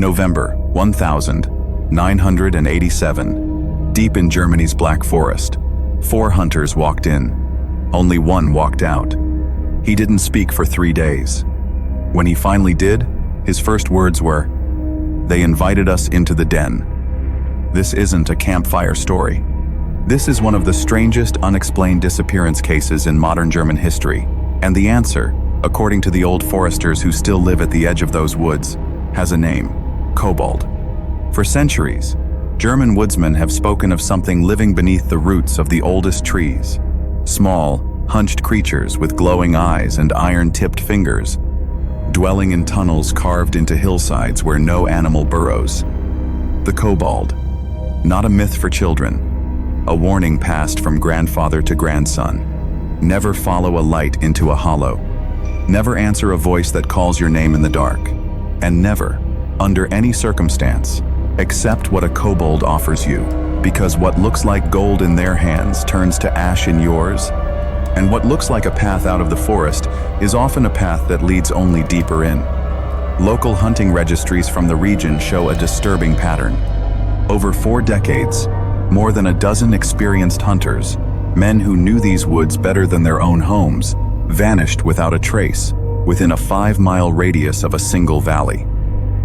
November 1987. Deep in Germany's Black Forest, 4 hunters walked in. Only one walked out. He didn't speak for 3 days. When he finally did, his first words were, "They invited us into the den." This isn't a campfire story. This is one of the strangest unexplained disappearance cases in modern German history, and the answer, according to the old foresters who still live at the edge of those woods, has a name: Kobold. For centuries, German woodsmen have spoken of something living beneath the roots of the oldest trees. Small, hunched creatures with glowing eyes and iron-tipped fingers, dwelling in tunnels carved into hillsides where no animal burrows. The Kobold. Not a myth for children. A warning passed from grandfather to grandson. Never follow a light into a hollow. Never answer a voice that calls your name in the dark. And never, under any circumstance, accept what a kobold offers you, because what looks like gold in their hands turns to ash in yours, and what looks like a path out of the forest is often a path that leads only deeper in. Local hunting registries from the region show a disturbing pattern. Over 4 decades, more than a dozen experienced hunters, men who knew these woods better than their own homes, vanished without a trace, within a 5-mile radius of a single valley.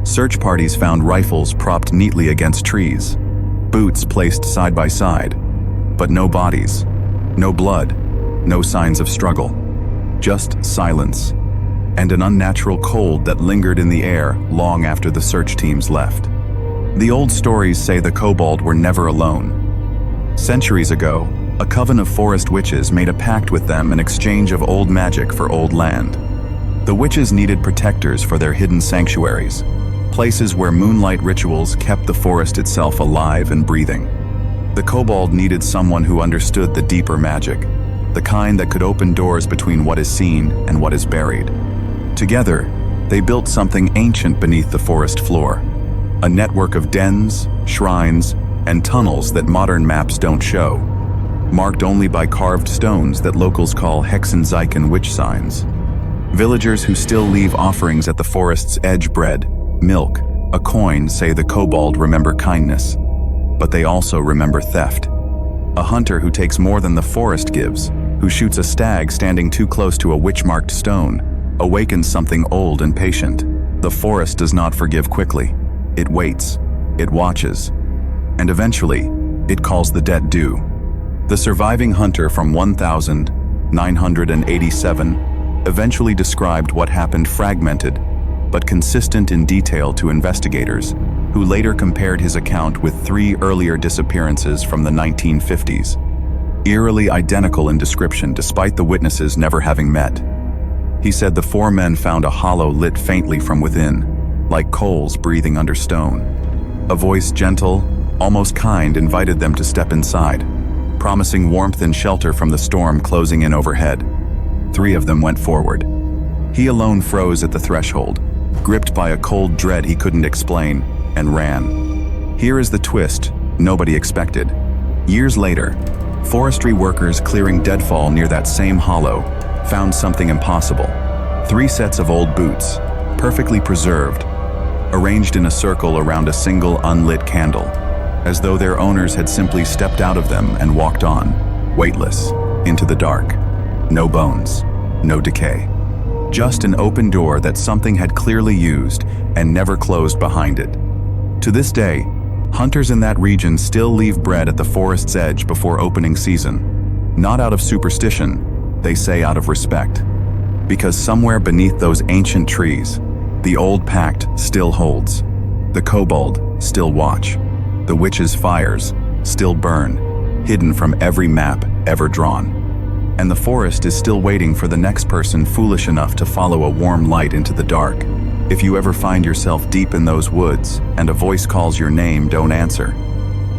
Search parties found rifles propped neatly against trees, boots placed side by side, but no bodies, no blood, no signs of struggle, just silence, and an unnatural cold that lingered in the air long after the search teams left. The old stories say the kobold were never alone. Centuries ago, a coven of forest witches made a pact with them in exchange of old magic for old land. The witches needed protectors for their hidden sanctuaries, places where moonlight rituals kept the forest itself alive and breathing. The kobold needed someone who understood the deeper magic, the kind that could open doors between what is seen and what is buried. Together, they built something ancient beneath the forest floor, a network of dens, shrines, and tunnels that modern maps don't show, marked only by carved stones that locals call Hexenzeichen witch signs. Villagers who still leave offerings at the forest's edge, bread, milk, a coin, say the kobold remember kindness, but they also remember theft. A hunter who takes more than the forest gives, who shoots a stag standing too close to a witch-marked stone, awakens something old and patient. The forest does not forgive quickly. It waits, it watches, and eventually, it calls the debt due. The surviving hunter from 1987 eventually described what happened, fragmented, but consistent in detail to investigators, who later compared his account with 3 earlier disappearances from the 1950s. Eerily identical in description despite the witnesses never having met. He said the 4 men found a hollow lit faintly from within, like coals breathing under stone. A voice, gentle, almost kind, invited them to step inside, promising warmth and shelter from the storm closing in overhead. 3 of them went forward. He alone froze at the threshold, gripped by a cold dread he couldn't explain, and ran. Here is the twist nobody expected. Years later, forestry workers clearing deadfall near that same hollow found something impossible. 3 sets of old boots, perfectly preserved, arranged in a circle around a single unlit candle, as though their owners had simply stepped out of them and walked on, weightless, into the dark. No bones, no decay. Just an open door that something had clearly used and never closed behind it. To this day, hunters in that region still leave bread at the forest's edge before opening season. Not out of superstition, they say out of respect. Because somewhere beneath those ancient trees, the old pact still holds. The kobold still watch. The witches' fires still burn, hidden from every map ever drawn. And the forest is still waiting for the next person foolish enough to follow a warm light into the dark. If you ever find yourself deep in those woods and a voice calls your name, don't answer.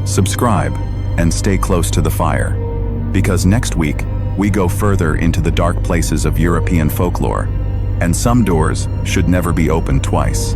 Subscribe and stay close to the fire. Because next week, we go further into the dark places of European folklore, and some doors should never be opened twice.